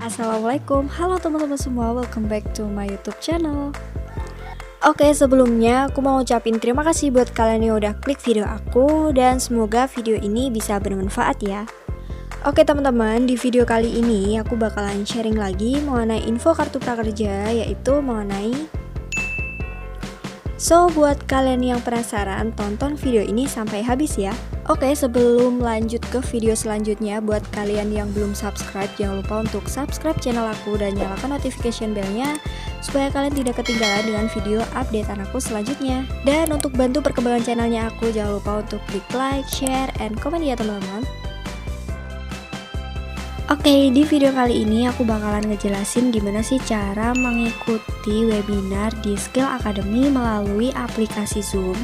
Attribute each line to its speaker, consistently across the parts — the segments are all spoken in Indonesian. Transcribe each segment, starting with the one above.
Speaker 1: Assalamualaikum, halo teman-teman semua, welcome back to my YouTube channel. Oke, sebelumnya aku mau ucapin terima kasih buat kalian yang udah klik video aku, dan semoga video ini bisa bermanfaat ya. Oke teman-teman, di video kali ini aku bakalan sharing lagi mengenai info kartu prakerja, yaitu mengenai buat kalian yang penasaran, tonton video ini sampai habis ya. Oke, sebelum lanjut ke video selanjutnya, buat kalian yang belum subscribe, jangan lupa untuk subscribe channel aku dan nyalakan notification bellnya supaya kalian tidak ketinggalan dengan video updatean aku selanjutnya. Dan untuk bantu perkembangan channelnya aku, jangan lupa untuk klik like, share, and comment ya teman-teman. Oke, di video kali ini aku bakalan ngejelasin gimana sih cara mengikuti webinar di Skill Academy melalui aplikasi Zoom.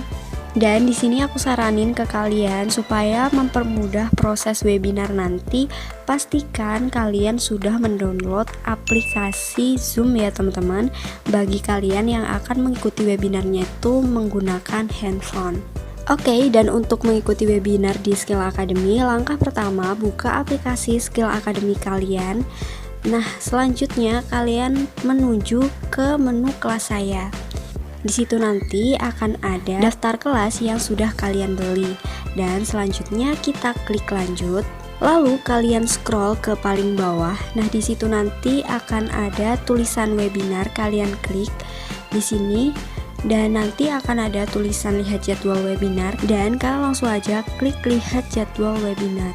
Speaker 1: Dan di sini aku saranin ke kalian supaya mempermudah proses webinar nanti, pastikan kalian sudah mendownload aplikasi Zoom ya teman-teman, bagi kalian yang akan mengikuti webinarnya itu menggunakan handphone. Oke, dan untuk mengikuti webinar di Skill Academy, langkah pertama buka aplikasi Skill Academy kalian. Nah, selanjutnya kalian menuju ke menu kelas saya. Di situ nanti akan ada daftar kelas yang sudah kalian beli, dan selanjutnya kita klik lanjut. Lalu kalian scroll ke paling bawah. Nah, di situ nanti akan ada tulisan webinar, kalian klik di sini. Dan nanti akan ada tulisan lihat jadwal webinar, dan kalian langsung aja klik lihat jadwal webinar.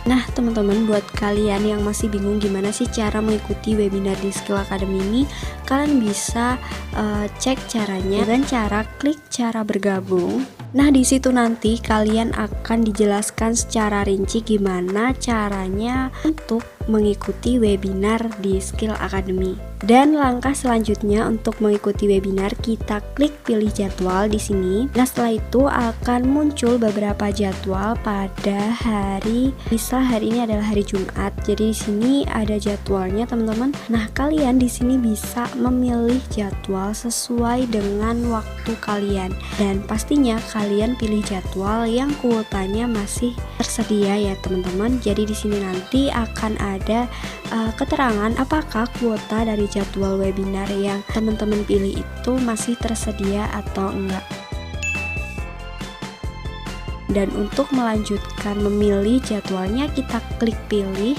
Speaker 1: Nah teman-teman, buat kalian yang masih bingung gimana sih cara mengikuti webinar di Skill Academy ini, kalian bisa cek caranya dengan cara klik cara bergabung. Nah di situ nanti kalian akan dijelaskan secara rinci gimana caranya untuk mengikuti webinar di Skill Academy. Dan langkah selanjutnya untuk mengikuti webinar, kita klik pilih jadwal di sini. Nah, setelah itu akan muncul beberapa jadwal pada hari, misal hari ini adalah hari Jumat. Jadi di sini ada jadwalnya, teman-teman. Nah, kalian di sini bisa memilih jadwal sesuai dengan waktu kalian. Dan pastinya kalian pilih jadwal yang kuotanya masih tersedia ya, teman-teman. Jadi di sini nanti akan ada keterangan apakah kuota dari jadwal webinar yang teman-teman pilih itu masih tersedia atau enggak. Dan untuk melanjutkan memilih jadwalnya, kita klik pilih.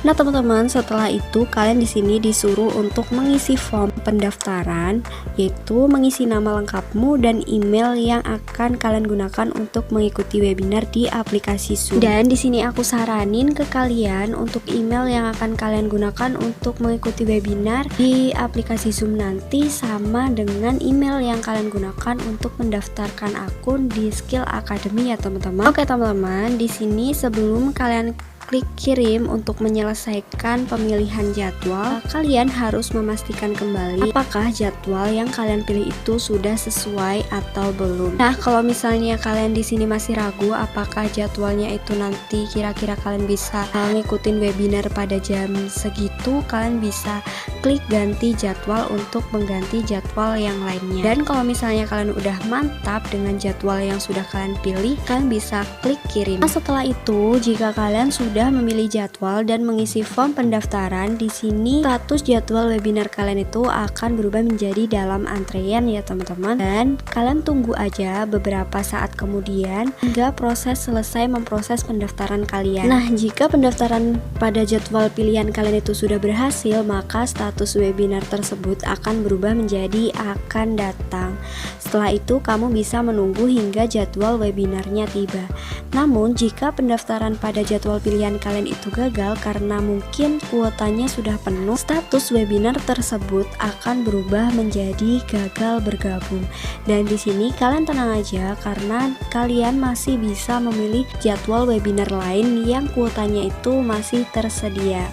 Speaker 1: Nah teman-teman, setelah itu kalian di sini disuruh untuk mengisi form pendaftaran, yaitu mengisi nama lengkapmu dan email yang akan kalian gunakan untuk mengikuti webinar di aplikasi Zoom. Dan di sini aku saranin ke kalian untuk email yang akan kalian gunakan untuk mengikuti webinar di aplikasi Zoom nanti sama dengan email yang kalian gunakan untuk mendaftarkan akun di Skill Academy ya teman-teman. Oke teman-teman, di sini sebelum kalian klik kirim untuk menyelesaikan pemilihan jadwal, kalian harus memastikan kembali apakah jadwal yang kalian pilih itu sudah sesuai atau belum. Nah, kalau misalnya kalian di sini masih ragu apakah jadwalnya itu nanti kira-kira kalian bisa ngikutin webinar pada jam segitu, kalian bisa klik ganti jadwal untuk mengganti jadwal yang lainnya. Dan kalau misalnya kalian udah mantap dengan jadwal yang sudah kalian pilih, kalian bisa klik kirim. Nah, setelah itu jika kalian sudah memilih jadwal dan mengisi form pendaftaran, di sini status jadwal webinar kalian itu akan berubah menjadi dalam antrean ya teman-teman. Dan kalian tunggu aja beberapa saat kemudian hingga proses selesai memproses pendaftaran kalian. Nah, jika pendaftaran pada jadwal pilihan kalian itu sudah berhasil, maka status webinar tersebut akan berubah menjadi akan datang. Setelah itu kamu bisa menunggu hingga jadwal webinarnya tiba. Namun jika pendaftaran pada jadwal pilihan kalian itu gagal karena mungkin kuotanya sudah penuh, status webinar tersebut akan berubah menjadi gagal bergabung. Dan di sini kalian tenang aja karena kalian masih bisa memilih jadwal webinar lain yang kuotanya itu masih tersedia.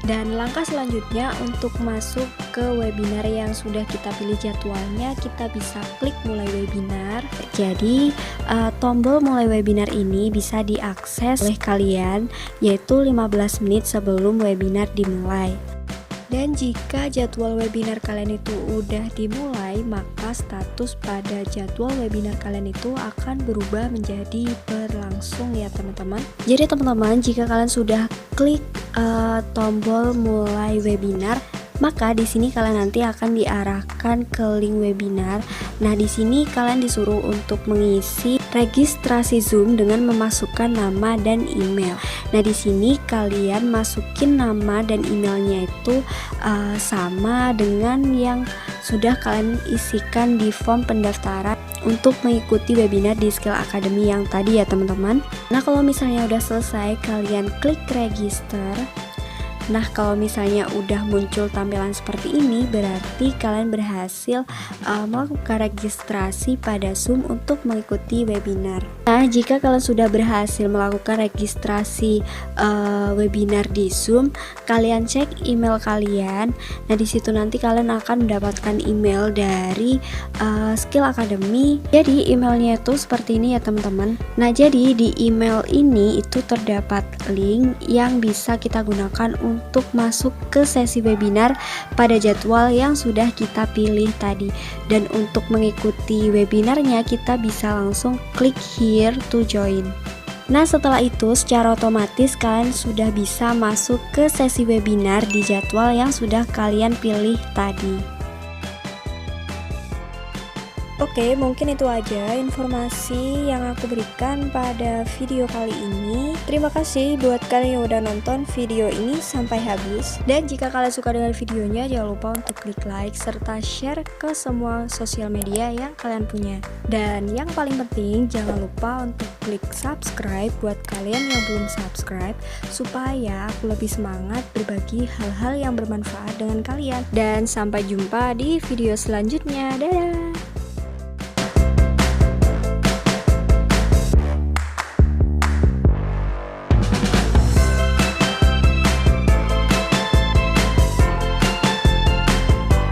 Speaker 1: Dan langkah selanjutnya untuk masuk ke webinar yang sudah kita pilih jadwalnya, kita bisa klik mulai webinar. Jadi tombol mulai webinar ini bisa diakses oleh kalian, yaitu 15 menit sebelum webinar dimulai. Dan jika jadwal webinar kalian itu udah dimulai, maka status pada jadwal webinar kalian itu akan berubah menjadi berlangsung ya teman-teman. Jadi teman-teman, jika kalian sudah klik tombol mulai webinar, maka di sini kalian nanti akan diarahkan ke link webinar. Nah, di sini kalian disuruh untuk mengisi registrasi Zoom dengan memasukkan nama dan email. Nah, di sini kalian masukin nama dan emailnya itu sama dengan yang sudah kalian isikan di form pendaftaran untuk mengikuti webinar di Skill Academy yang tadi ya teman-teman. Nah, kalau misalnya udah selesai, kalian klik register. Nah, kalau misalnya udah muncul tampilan seperti ini, berarti kalian berhasil melakukan registrasi pada Zoom untuk mengikuti webinar. Nah, jika kalian sudah berhasil melakukan registrasi webinar di Zoom, kalian cek email kalian. Nah, di situ nanti kalian akan mendapatkan email dari Skill Academy. Jadi emailnya itu seperti ini ya teman-teman. Nah, jadi di email ini itu terdapat link yang bisa kita gunakan untuk masuk ke sesi webinar pada jadwal yang sudah kita pilih tadi. Dan untuk mengikuti webinarnya, kita bisa langsung klik here to join. Nah, setelah itu secara otomatis kalian sudah bisa masuk ke sesi webinar di jadwal yang sudah kalian pilih tadi. Oke, mungkin itu aja informasi yang aku berikan pada video kali ini. Terima kasih buat kalian yang udah nonton video ini sampai habis. Dan jika kalian suka dengan videonya, jangan lupa untuk klik like serta share ke semua sosial media yang kalian punya. Dan yang paling penting, jangan lupa untuk klik subscribe buat kalian yang belum subscribe, supaya aku lebih semangat berbagi hal-hal yang bermanfaat dengan kalian. Dan sampai jumpa di video selanjutnya. Dadah!